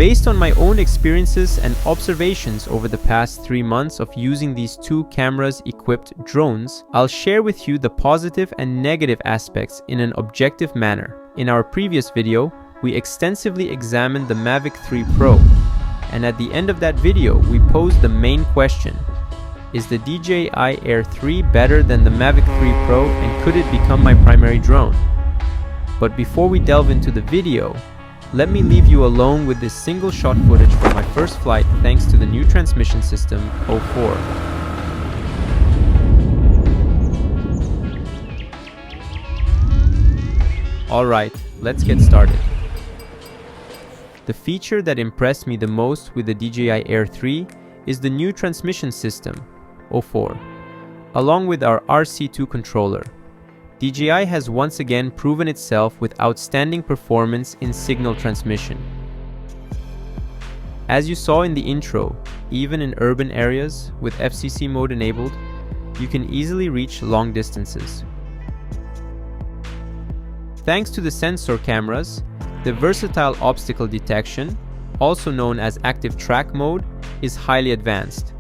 Based on my own experiences and observations over the past 3 months of using these two cameras-equipped drones, I'll share with you the positive and negative aspects in an objective manner. In our previous video, we extensively examined the Mavic 3 Pro, and at the end of that video, we posed the main question: is the DJI Air 3 better than the Mavic 3 Pro, and could it become my primary drone? But before we delve into the video, let me leave you alone with this single shot footage from my first flight thanks to the new transmission system 04. Alright, let's get started. The feature that impressed me the most with the DJI Air 3 is the new transmission system 04, along with our RC2 controller. DJI has once again proven itself with outstanding performance in signal transmission. As you saw in the intro, even in urban areas with FCC mode enabled, you can easily reach long distances. Thanks to the sensor cameras, the versatile obstacle detection, also known as active track mode, is highly advanced.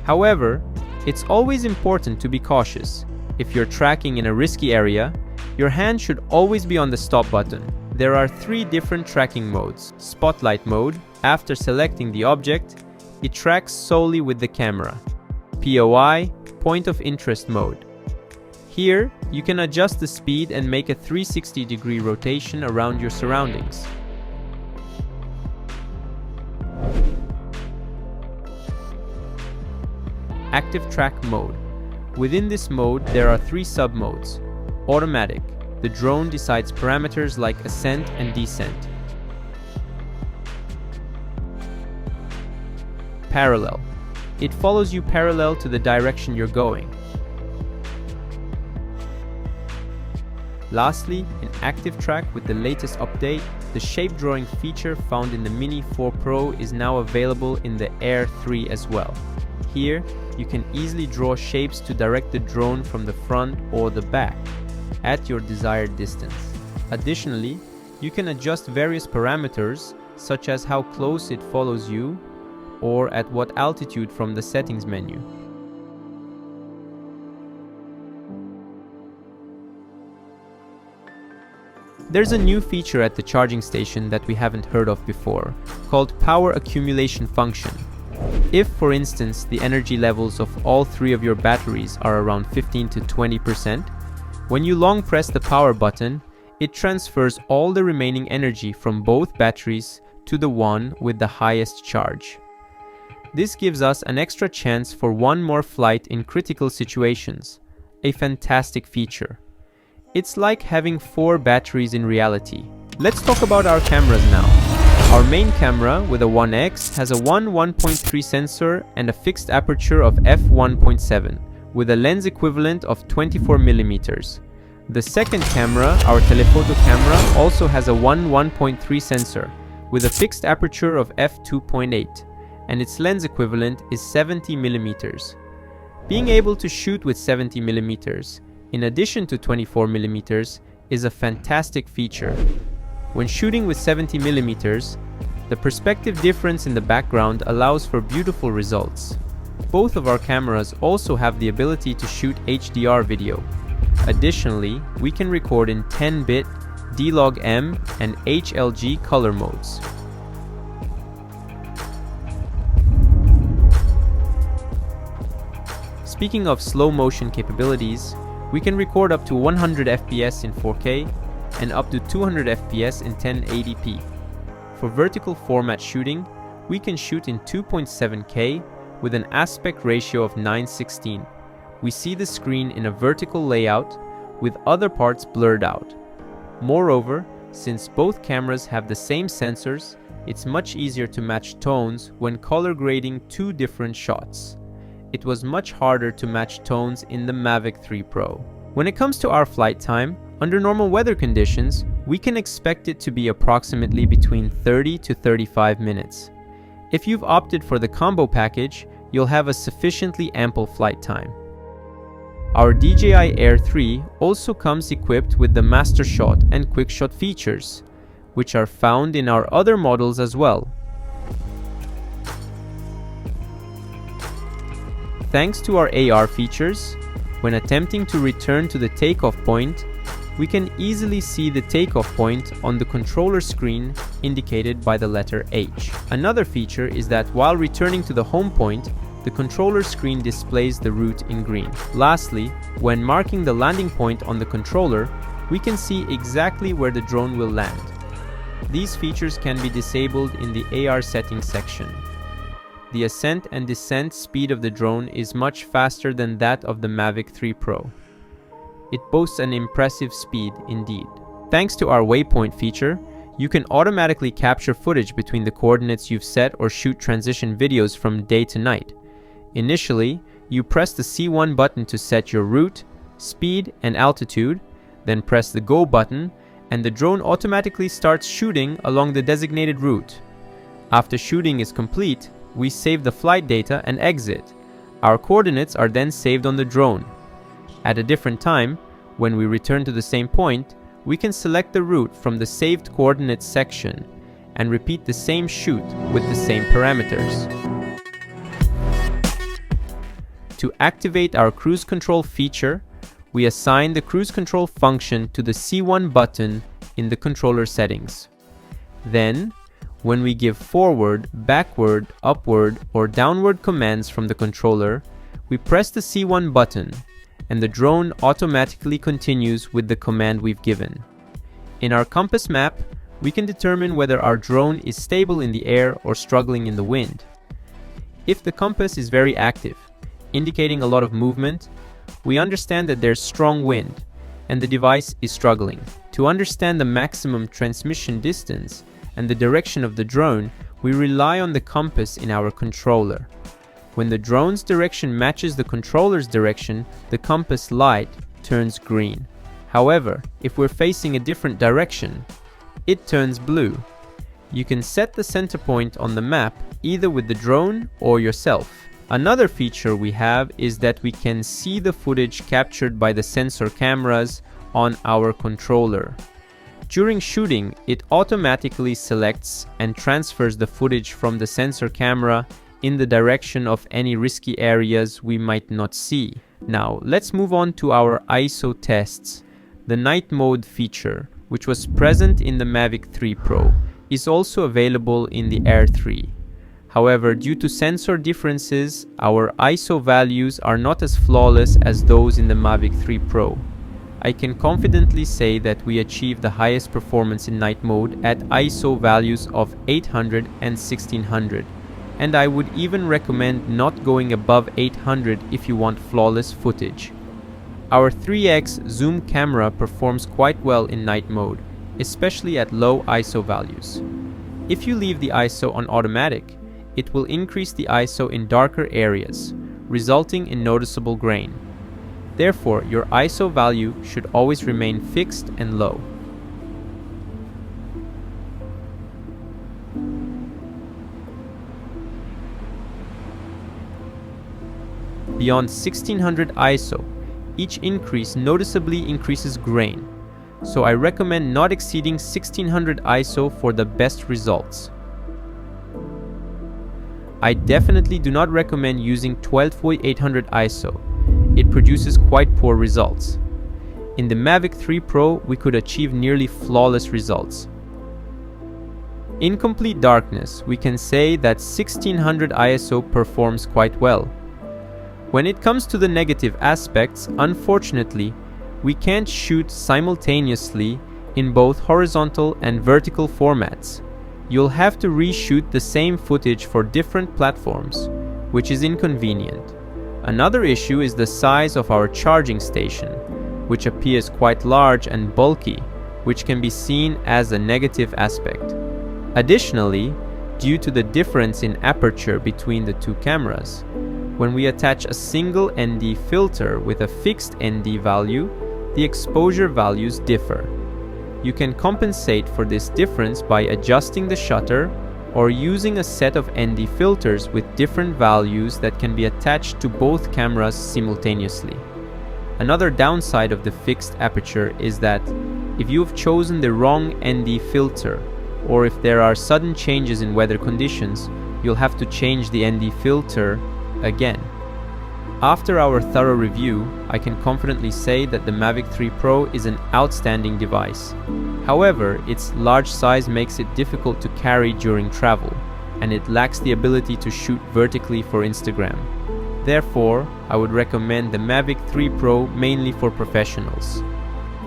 However, it's always important to be cautious. If you're tracking in a risky area, your hand should always be on the stop button. There are 3 different tracking modes. Spotlight mode: after selecting the object, it tracks solely with the camera. POI: point of interest mode. Here, you can adjust the speed and make a 360-degree rotation around your surroundings. Active track mode. Within this mode, there are 3 sub-modes. Automatic: the drone decides parameters like ascent and descent. Parallel: it follows you parallel to the direction you're going. Lastly, in active track with the latest update, the shape drawing feature found in the Mini 4 Pro is now available in the Air 3 as well. Here, you can easily draw shapes to direct the drone from the front or the back at your desired distance. Additionally, you can adjust various parameters such as how close it follows you or at what altitude from the settings menu. There's a new feature at the charging station that we haven't heard of before, called power accumulation function. If, for instance, the energy levels of all 3 of your batteries are around 15 to 20%, when you long press the power button, it transfers all the remaining energy from both batteries to the one with the highest charge. This gives us an extra chance for one more flight in critical situations. A fantastic feature. It's like having 4 batteries in reality. Let's talk about our cameras now. Our main camera with a 1x has a 1.3 sensor and a fixed aperture of f1.7 with a lens equivalent of 24mm. The second camera, our telephoto camera, also has a 1.3 sensor with a fixed aperture of f2.8 and its lens equivalent is 70mm. Being able to shoot with 70mm in addition to 24mm is a fantastic feature. When shooting with 70mm, the perspective difference in the background allows for beautiful results. Both of our cameras also have the ability to shoot HDR video. Additionally, we can record in 10-bit, D-Log-M, and HLG color modes. Speaking of slow motion capabilities, we can record up to 100 FPS in 4K and up to 200 FPS in 1080p. For vertical format shooting, we can shoot in 2.7K with an aspect ratio of 9:16. We see the screen in a vertical layout with other parts blurred out. Moreover, since both cameras have the same sensors, it's much easier to match tones when color grading 2 different shots. It was much harder to match tones in the Mavic 3 Pro. When it comes to our flight time, under normal weather conditions, we can expect it to be approximately between 30 to 35 minutes. If you've opted for the combo package, you'll have a sufficiently ample flight time. Our DJI Air 3 also comes equipped with the MasterShot and Quickshot features, which are found in our other models as well. Thanks to our AR features, when attempting to return to the takeoff point, we can easily see the takeoff point on the controller screen indicated by the letter H. Another feature is that while returning to the home point, the controller screen displays the route in green. Lastly, when marking the landing point on the controller, we can see exactly where the drone will land. These features can be disabled in the AR settings section. The ascent and descent speed of the drone is much faster than that of the Mavic 3 Pro. It boasts an impressive speed indeed. Thanks to our Waypoint feature, you can automatically capture footage between the coordinates you've set or shoot transition videos from day to night. Initially, you press the C1 button to set your route, speed, and altitude, then press the Go button, and the drone automatically starts shooting along the designated route. After shooting is complete, we save the flight data and exit. Our coordinates are then saved on the drone. At a different time, when we return to the same point, we can select the route from the saved coordinates section and repeat the same shoot with the same parameters. To activate our cruise control feature, we assign the cruise control function to the C1 button in the controller settings. Then, when we give forward, backward, upward, or downward commands from the controller, we press the C1 button, and the drone automatically continues with the command we've given. In our compass map, we can determine whether our drone is stable in the air or struggling in the wind. If the compass is very active, indicating a lot of movement, we understand that there's strong wind and the device is struggling. To understand the maximum transmission distance and the direction of the drone, we rely on the compass in our controller. When the drone's direction matches the controller's direction, the compass light turns green. However, if we're facing a different direction, it turns blue. You can set the center point on the map either with the drone or yourself. Another feature we have is that we can see the footage captured by the sensor cameras on our controller. During shooting, it automatically selects and transfers the footage from the sensor camera in the direction of any risky areas we might not see. Now, let's move on to our ISO tests. The night mode feature, which was present in the Mavic 3 Pro, is also available in the Air 3. However, due to sensor differences, our ISO values are not as flawless as those in the Mavic 3 Pro. I can confidently say that we achieve the highest performance in night mode at ISO values of 800 and 1600. And I would even recommend not going above 800 if you want flawless footage. Our 3x zoom camera performs quite well in night mode, especially at low ISO values. If you leave the ISO on automatic, it will increase the ISO in darker areas, resulting in noticeable grain. Therefore, your ISO value should always remain fixed and low. Beyond 1600 ISO, each increase noticeably increases grain, so I recommend not exceeding 1600 ISO for the best results. I definitely do not recommend using 12.800 ISO. It produces quite poor results. In the Mavic 3 Pro, we could achieve nearly flawless results. In complete darkness, we can say that 1600 ISO performs quite well. When it comes to the negative aspects, unfortunately, we can't shoot simultaneously in both horizontal and vertical formats. You'll have to reshoot the same footage for different platforms, which is inconvenient. Another issue is the size of our charging station, which appears quite large and bulky, which can be seen as a negative aspect. Additionally, due to the difference in aperture between the two cameras, when we attach a single ND filter with a fixed ND value, the exposure values differ. You can compensate for this difference by adjusting the shutter or using a set of ND filters with different values that can be attached to both cameras simultaneously. Another downside of the fixed aperture is that if you have chosen the wrong ND filter, or if there are sudden changes in weather conditions, you'll have to change the ND filter again. After our thorough review, I can confidently say that the Mavic 3 Pro is an outstanding device. However, its large size makes it difficult to carry during travel, and it lacks the ability to shoot vertically for Instagram. Therefore, I would recommend the Mavic 3 Pro mainly for professionals.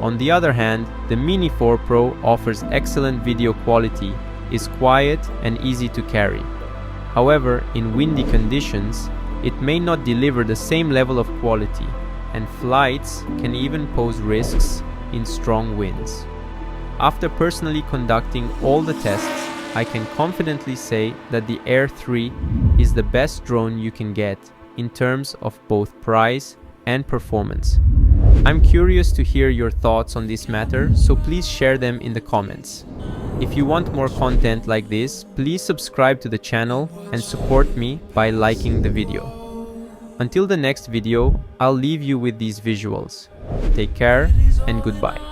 On the other hand, the Mini 4 Pro offers excellent video quality, is quiet and easy to carry. However, in windy conditions, it may not deliver the same level of quality, and flights can even pose risks in strong winds. After personally conducting all the tests, I can confidently say that the Air 3 is the best drone you can get in terms of both price and performance. I'm curious to hear your thoughts on this matter, so please share them in the comments. If you want more content like this, please subscribe to the channel and support me by liking the video. Until the next video, I'll leave you with these visuals. Take care and goodbye.